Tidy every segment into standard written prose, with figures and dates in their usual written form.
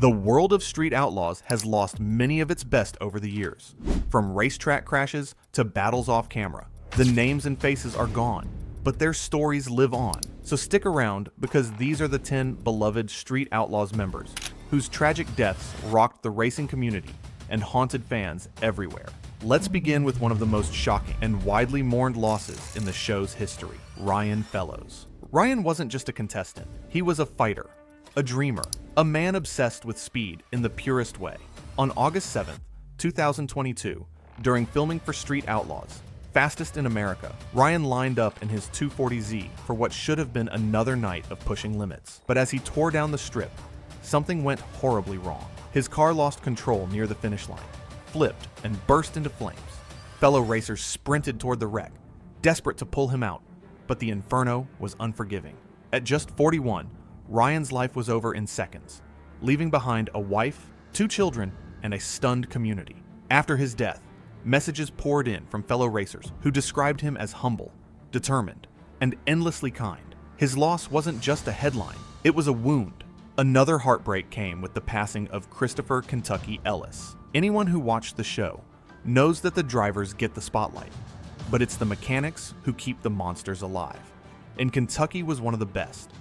The world of Street Outlaws has lost many of its best over the years. From racetrack crashes to battles off camera, the names and faces are gone, but their stories live on. So stick around, because these are the 10 beloved Street Outlaws members whose tragic deaths rocked the racing community and haunted fans everywhere. Let's begin with one of the most shocking and widely mourned losses in the show's history, Ryan Fellows. Ryan wasn't just a contestant, he was a fighter, a dreamer, a man obsessed with speed in the purest way. On August 7th, 2022, during filming for Street Outlaws, Fastest in America, Ryan lined up in his 240Z for what should have been another night of pushing limits. But as he tore down the strip, something went horribly wrong. His car lost control near the finish line, flipped, and burst into flames. Fellow racers sprinted toward the wreck, desperate to pull him out, but the inferno was unforgiving. At just 41, Ryan's life was over in seconds, leaving behind a wife, 2 children, and a stunned community. After his death, messages poured in from fellow racers who described him as humble, determined, and endlessly kind. His loss wasn't just a headline, it was a wound. Another heartbreak came with the passing of Christopher "Kentucky" Ellis. Anyone who watched the show knows that the drivers get the spotlight, but it's the mechanics who keep the monsters alive. And Kentucky was one of the best.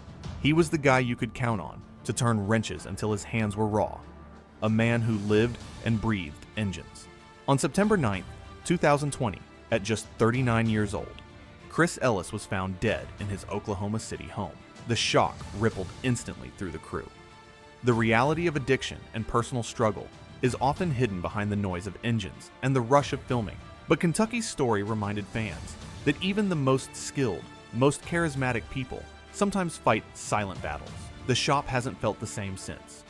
He was the guy you could count on to turn wrenches until his hands were raw. A man who lived and breathed engines. On September 9th, 2020, at just 39 years old, Chris Ellis was found dead in his Oklahoma City home. The shock rippled instantly through the crew. The reality of addiction and personal struggle is often hidden behind the noise of engines and the rush of filming. But Kentucky's story reminded fans that even the most skilled, most charismatic people sometimes fight silent battles. The shop hasn't felt the same since.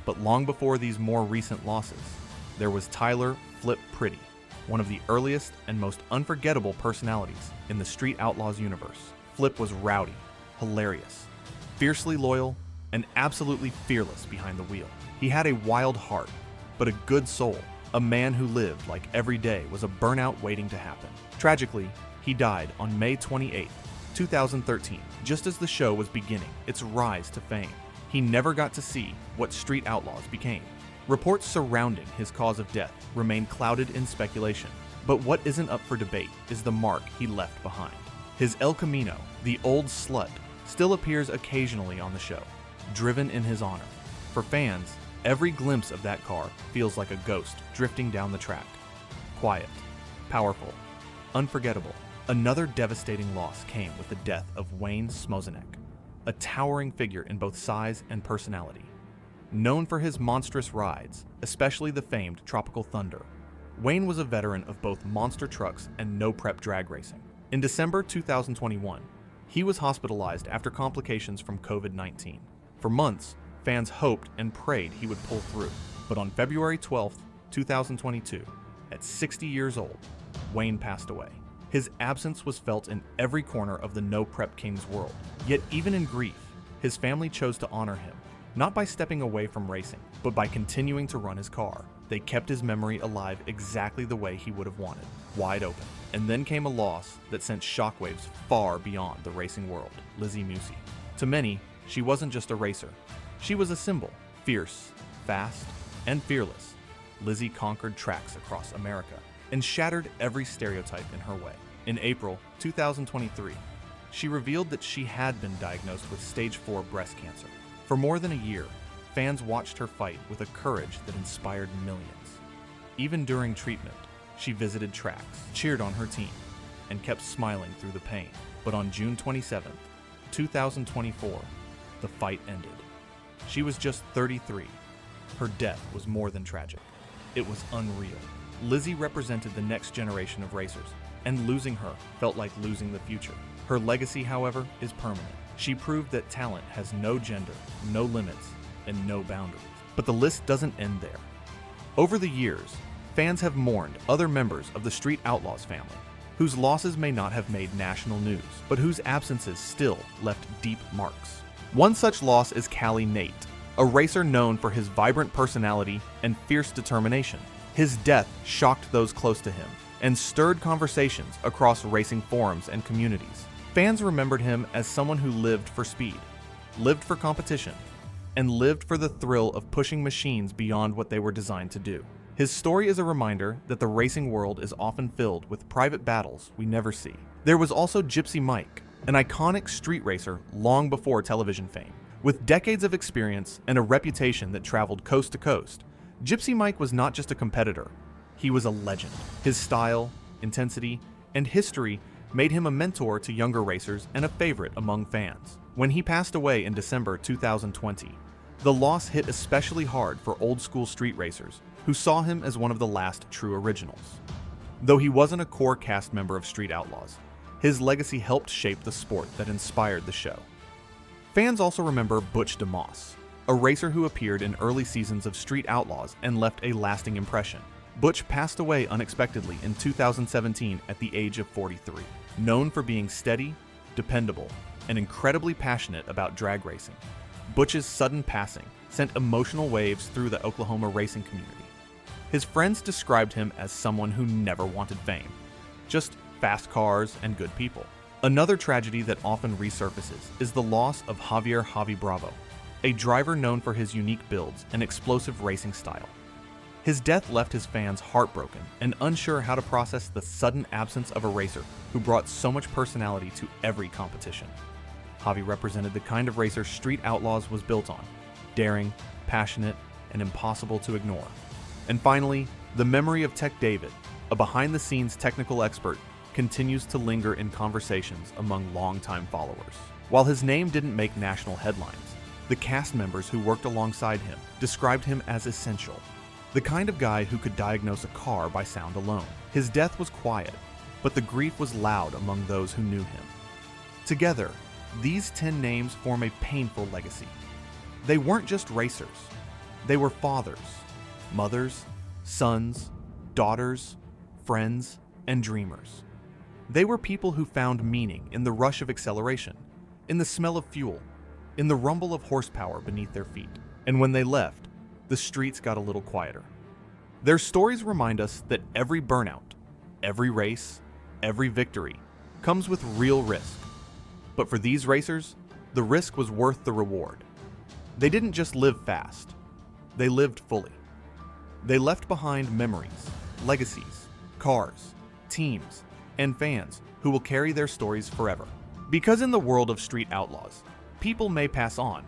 But long before these more recent losses, there was Tyler "Flip" Pretty, one of the earliest and most unforgettable personalities in the Street Outlaws universe. Flip was rowdy, hilarious, fiercely loyal, and absolutely fearless behind the wheel. He had a wild heart, but a good soul, a man who lived like every day was a burnout waiting to happen. Tragically, he died on May 28, 2013, just as the show was beginning its rise to fame. He never got to see what Street Outlaws became. Reports surrounding his cause of death remain clouded in speculation, but what isn't up for debate is the mark he left behind. His El Camino, the old slut, still appears occasionally on the show, driven in his honor. For fans, every glimpse of that car feels like a ghost drifting down the track. Quiet, powerful, unforgettable. Another devastating loss came with the death of Wayne Smozanek, a towering figure in both size and personality. Known for his monstrous rides, especially the famed Tropical Thunder, Wayne was a veteran of both monster trucks and no-prep drag racing. In December 2021, he was hospitalized after complications from COVID-19. For months, fans hoped and prayed he would pull through, but on February 12, 2022, at 60 years old, Wayne passed away. His absence was felt in every corner of the no-prep king's world. Yet even in grief, his family chose to honor him, not by stepping away from racing, but by continuing to run his car. They kept his memory alive exactly the way he would have wanted, wide open. And then came a loss that sent shockwaves far beyond the racing world, Lizzie Musi. To many, she wasn't just a racer. She was a symbol. Fierce, fast, and fearless, Lizzie conquered tracks across America and shattered every stereotype in her way. In April 2023, she revealed that she had been diagnosed with stage 4 breast cancer. For more than a year, fans watched her fight with a courage that inspired millions. Even during treatment, she visited tracks, cheered on her team, and kept smiling through the pain. But on June 27, 2024, the fight ended. She was just 33. Her death was more than tragic. It was unreal. Lizzie represented the next generation of racers, and losing her felt like losing the future. Her legacy, however, is permanent. She proved that talent has no gender, no limits, and no boundaries. But the list doesn't end there. Over the years, fans have mourned other members of the Street Outlaws family, whose losses may not have made national news, but whose absences still left deep marks. One such loss is Callie Nate, a racer known for his vibrant personality and fierce determination. His death shocked those close to him and stirred conversations across racing forums and communities. Fans remembered him as someone who lived for speed, lived for competition, and lived for the thrill of pushing machines beyond what they were designed to do. His story is a reminder that the racing world is often filled with private battles we never see. There was also Gypsy Mike, an iconic street racer long before television fame. With decades of experience and a reputation that traveled coast to coast, Gypsy Mike was not just a competitor, he was a legend. His style, intensity, and history made him a mentor to younger racers and a favorite among fans. When he passed away in December 2020, the loss hit especially hard for old-school street racers who saw him as one of the last true originals. Though he wasn't a core cast member of Street Outlaws, his legacy helped shape the sport that inspired the show. Fans also remember Butch DeMoss, a racer who appeared in early seasons of Street Outlaws and left a lasting impression. Butch passed away unexpectedly in 2017 at the age of 43. Known for being steady, dependable, and incredibly passionate about drag racing, Butch's sudden passing sent emotional waves through the Oklahoma racing community. His friends described him as someone who never wanted fame, just fast cars and good people. Another tragedy that often resurfaces is the loss of Javier "Javi" Bravo, a driver known for his unique builds and explosive racing style. His death left his fans heartbroken and unsure how to process the sudden absence of a racer who brought so much personality to every competition. Javi represented the kind of racer Street Outlaws was built on: daring, passionate, and impossible to ignore. And finally, the memory of Tech David, a behind-the-scenes technical expert, continues to linger in conversations among longtime followers. While his name didn't make national headlines, the cast members who worked alongside him described him as essential. The kind of guy who could diagnose a car by sound alone. His death was quiet, but the grief was loud among those who knew him. Together, these 10 names form a painful legacy. They weren't just racers. They were fathers, mothers, sons, daughters, friends, and dreamers. They were people who found meaning in the rush of acceleration, in the smell of fuel, in the rumble of horsepower beneath their feet. And when they left, the streets got a little quieter. Their stories remind us that every burnout, every race, every victory comes with real risk. But for these racers, the risk was worth the reward. They didn't just live fast, they lived fully. They left behind memories, legacies, cars, teams, and fans who will carry their stories forever. Because in the world of Street Outlaws, people may pass on,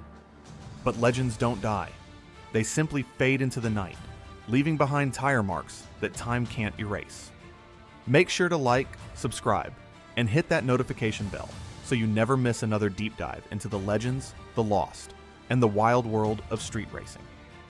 but legends don't die. They simply fade into the night, leaving behind tire marks that time can't erase. Make sure to like, subscribe, and hit that notification bell so you never miss another deep dive into the legends, the lost, and the wild world of street racing.